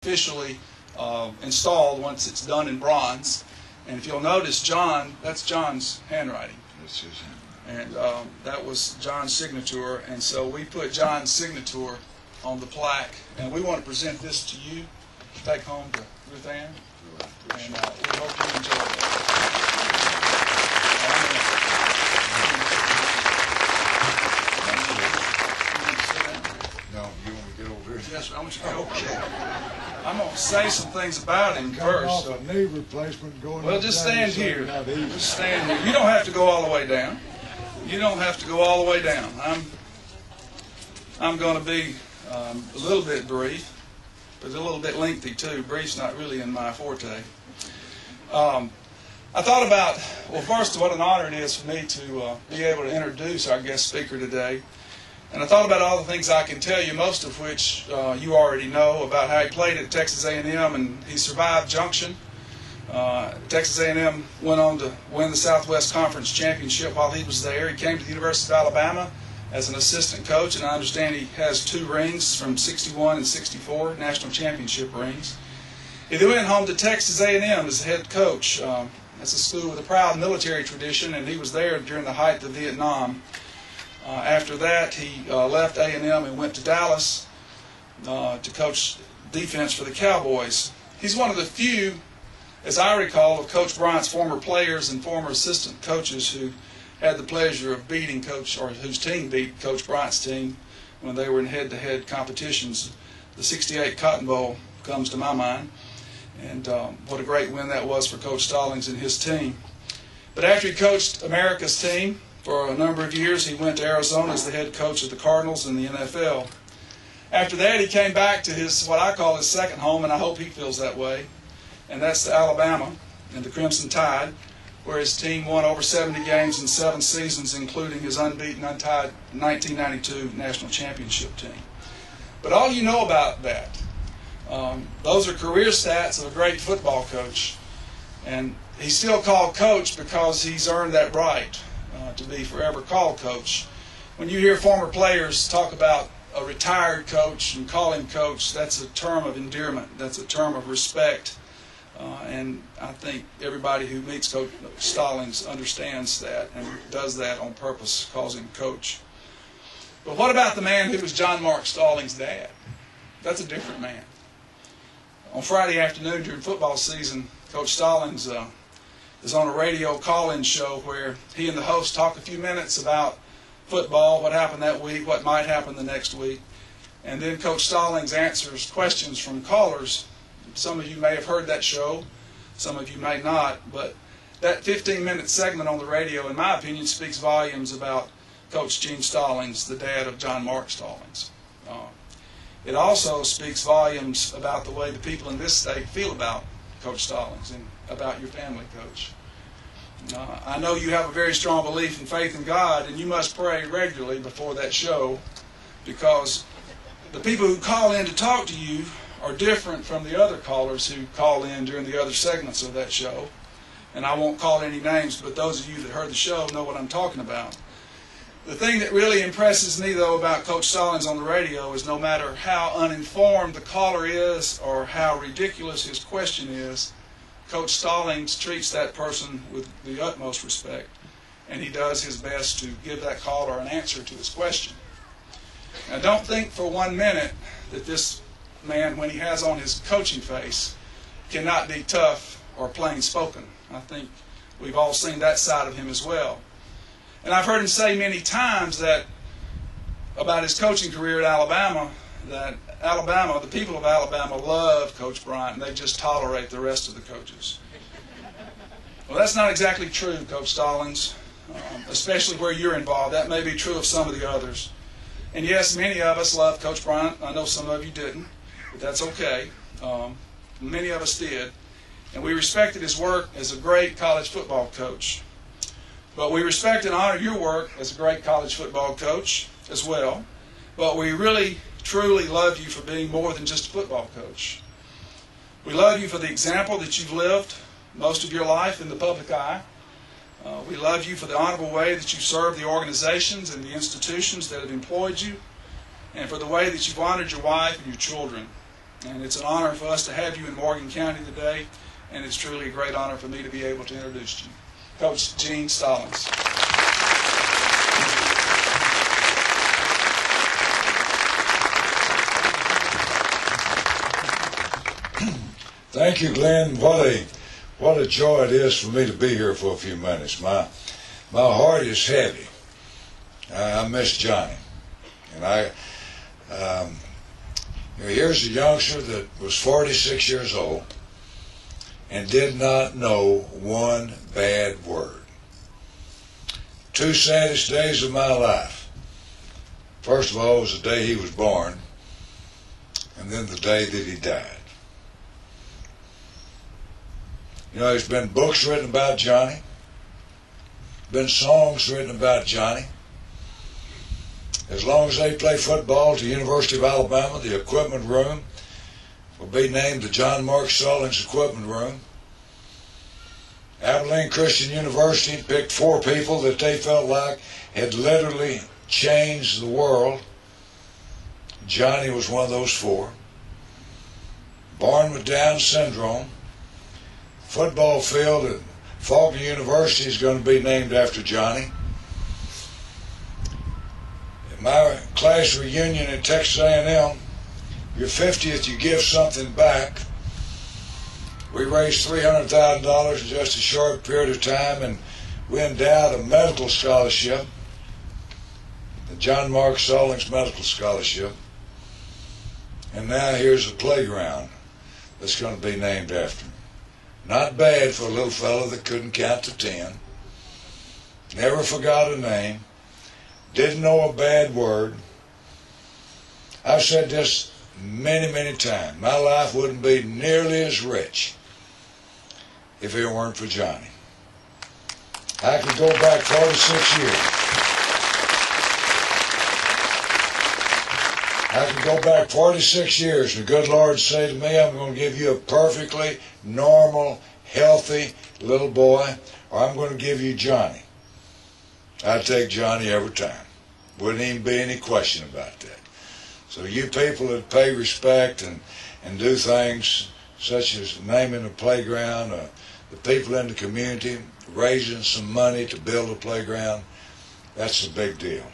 officially installed once it's done in bronze. And if you'll notice, John, that's John's handwriting. That's his handwriting. And that was John's signature. And so we put John's signature on the plaque. And we want to present this to you, take home to Ruth Ann. And we hope you enjoy it. No, you want me to get over here? Yes, I want you to go over here. I'm going to say some things about him first. A knee replacement going. Well, just stand here. Just stand here. You don't have to go all the way down. You don't have to go all the way down. I'm going to be a little bit brief, but a little bit lengthy too. Brief's not really in my forte. I thought about, well, first, what an honor it is for me to be able to introduce our guest speaker today. And I thought about all the things I can tell you, most of which you already know, about how he played at Texas A&M, and he survived Junction. Texas A&M went on to win the Southwest Conference Championship while he was there. He came to the University of Alabama as an assistant coach, and I understand he has 2 rings from 61 and 64, national championship rings. He then went home to Texas A&M as head coach. That's a school with a proud military tradition, and he was there during the height of Vietnam. After that, he left A&M and went to Dallas to coach defense for the Cowboys. He's one of the few, as I recall, of Coach Bryant's former players and former assistant coaches who had the pleasure of beating Coach, or whose team beat Coach Bryant's team when they were in head-to-head competitions. The '68 Cotton Bowl comes to my mind, and what a great win that was for Coach Stallings and his team. But after he coached America's team for a number of years, he went to Arizona as the head coach of the Cardinals in the NFL. After that, he came back to his, what I call his second home, and I hope he feels that way, and that's to Alabama and the Crimson Tide, where his team won over 70 games in 7 seasons, including his unbeaten, untied 1992 national championship team. But all you know about that, those are career stats of a great football coach, and he's still called coach because he's earned that right to be forever called coach. When you hear former players talk about a retired coach and call him coach, that's a term of endearment, that's a term of respect, and I think everybody who meets Coach Stallings understands that and does that on purpose, calls him coach. But what about the man who was John Mark Stallings' dad? That's a different man. On Friday afternoon during football season, Coach Stallings is on a radio call-in show where he and the host talk a few minutes about football, what happened that week, what might happen the next week, and then Coach Stallings answers questions from callers. Some of you may have heard that show, some of you may not, but that 15-minute segment on the radio, in my opinion, speaks volumes about Coach Gene Stallings, the dad of John Mark Stallings. It also speaks volumes about the way the people in this state feel about Coach Stallings and about your family, Coach. I know you have a very strong belief and faith in God, and you must pray regularly before that show, because the people who call in to talk to you are different from the other callers who call in during the other segments of that show. And I won't call any names, but those of you that heard the show know what I'm talking about. The thing that really impresses me, though, about Coach Stallings on the radio is no matter how uninformed the caller is or how ridiculous his question is, Coach Stallings treats that person with the utmost respect, and he does his best to give that caller an answer to his question. Now, don't think for 1 minute that this man, when he has on his coaching face, cannot be tough or plain spoken. I think we've all seen that side of him as well. And I've heard him say many times that about his coaching career at Alabama, that Alabama, the people of Alabama love Coach Bryant, and they just tolerate the rest of the coaches. Well, that's not exactly true, Coach Stallings, especially where you're involved. That may be true of some of the others. And yes, many of us love Coach Bryant. I know some of you didn't, but that's okay. Many of us did. And we respected his work as a great college football coach. But we respect and honor your work as a great college football coach as well. But we really, truly love you for being more than just a football coach. We love you for the example that you've lived most of your life in the public eye. We love you for the honorable way that you've served the organizations and the institutions that have employed you, and for the way that you've honored your wife and your children. And it's an honor for us to have you in Morgan County today, and it's truly a great honor for me to be able to introduce you. Coach Gene Stallings. Thank you, Glenn. What a joy it is for me to be here for a few minutes. My heart is heavy. I miss Johnny, and here's a youngster that was 46 years old and did not know one bad word. Two saddest days of my life. First of all was the day he was born, and then the day that he died. You know, there's been books written about Johnny, been songs written about Johnny. As long as they play football at the University of Alabama, the equipment room will be named the John Mark Stallings Equipment Room. Abilene Christian University picked 4 people that they felt like had literally changed the world. Johnny was one of those 4. Born with Down syndrome. Football field at Faulkner University is going to be named after Johnny. At my class reunion at Texas A&M, your 50th, you give something back. We raised $300,000 in just a short period of time, and we endowed a medical scholarship, the John Mark Stallings Medical Scholarship. And now here's a playground that's going to be named after him. Not bad for a little fellow that couldn't count to 10. Never forgot a name. Didn't know a bad word. I've said this many, many times. My life wouldn't be nearly as rich if it weren't for Johnny. I could go back 46 years. I could go back 46 years and the good Lord say to me, I'm going to give you a perfectly normal, healthy little boy, or I'm going to give you Johnny. I'd take Johnny every time. Wouldn't even be any question about that. So you people that pay respect and do things such as naming a playground, the people in the community raising some money to build a playground, that's a big deal.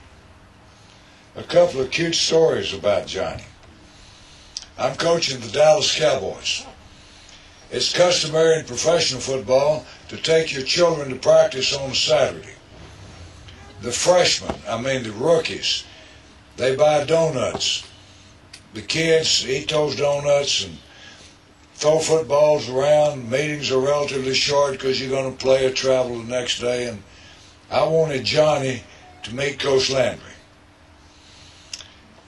A couple of cute stories about Johnny. I'm coaching the Dallas Cowboys. It's customary in professional football to take your children to practice on Saturday. The freshmen, the rookies, they buy donuts. The kids eat those donuts and throw footballs around. Meetings are relatively short because you're going to play or travel the next day. And I wanted Johnny to meet Coach Landry.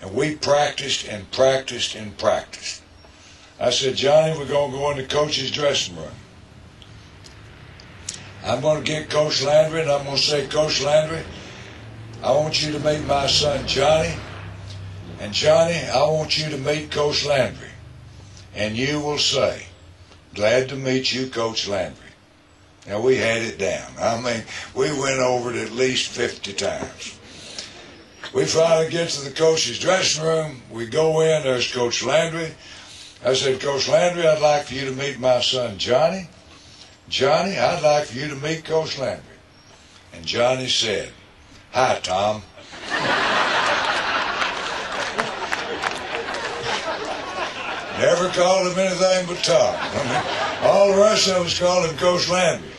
And we practiced and practiced and practiced. I said, Johnny, we're going to go in the coach's dressing room. I'm going to get Coach Landry, and I'm going to say, Coach Landry, I want you to meet my son, Johnny. And Johnny, I want you to meet Coach Landry. And you will say, glad to meet you, Coach Landry. Now, we had it down. We went over it at least 50 times. We finally get to the coach's dressing room. We go in. There's Coach Landry. I said, Coach Landry, I'd like for you to meet my son, Johnny. Johnny, I'd like for you to meet Coach Landry. And Johnny said, hi, Tom. Never called him anything but Tom. All the rest of us called him Coach Landry.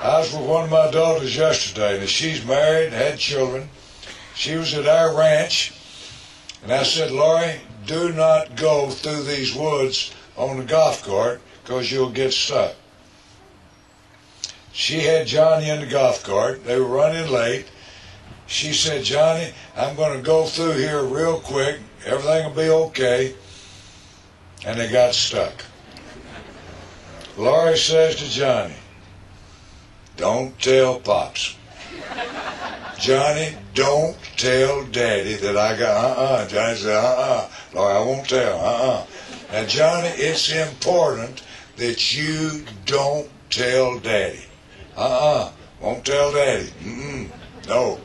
I was with one of my daughters yesterday, and she's married and had children. She was at our ranch, and I said, Lori, do not go through these woods on the golf cart because you'll get stuck. She had Johnny in the golf cart. They were running late. She said, Johnny, I'm going to go through here real quick. Everything will be okay. And they got stuck. Lori says to Johnny, don't tell Pops. Johnny, don't tell Daddy that I got, Johnny said, Lord, I won't tell, Now, Johnny, it's important that you don't tell Daddy. Won't tell Daddy. No.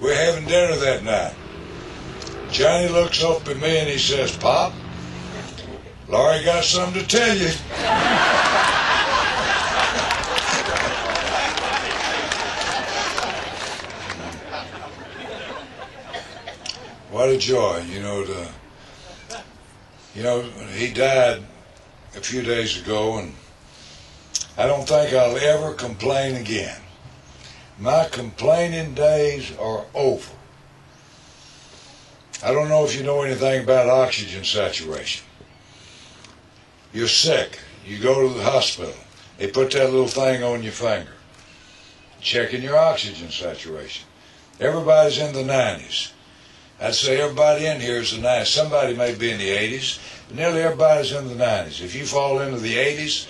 We're having dinner that night. Johnny looks up at me and he says, Pop, Laurie got something to tell you. What a joy, he died a few days ago, and I don't think I'll ever complain again. My complaining days are over. I don't know if you know anything about oxygen saturation. You're sick. You go to the hospital. They put that little thing on your finger, checking your oxygen saturation. Everybody's in the 90s. I'd say everybody in here is the 90s. Somebody may be in the 80s, but nearly everybody's in the 90s. If you fall into the 80s,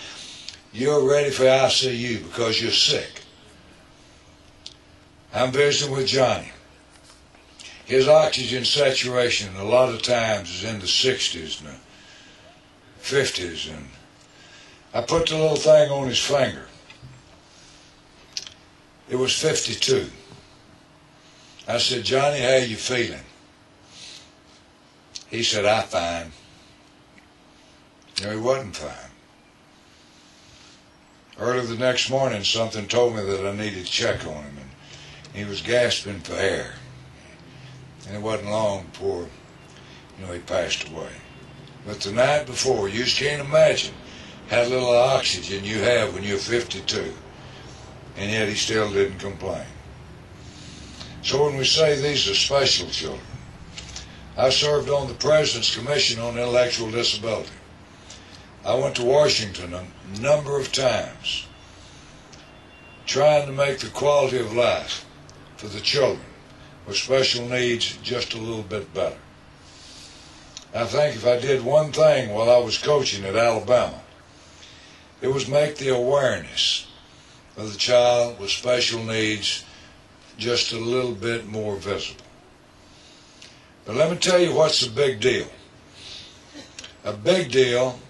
you're ready for ICU because you're sick. I'm visiting with Johnny. His oxygen saturation a lot of times is in the 60s and the 50s, and I put the little thing on his finger. It was 52. I said, Johnny, how you feeling? He said, I'm fine. No, he wasn't fine. Early the next morning, something told me that I needed to check on him, and he was gasping for air. And it wasn't long before, he passed away. But the night before, you just can't imagine how little oxygen you have when you're 52. And yet he still didn't complain. So when we say these are special children, I served on the President's Commission on Intellectual Disability. I went to Washington a number of times trying to make the quality of life for the children with special needs just a little bit better. I think if I did one thing while I was coaching at Alabama, it was make the awareness of the child with special needs just a little bit more visible. But let me tell you what's a big deal. A big deal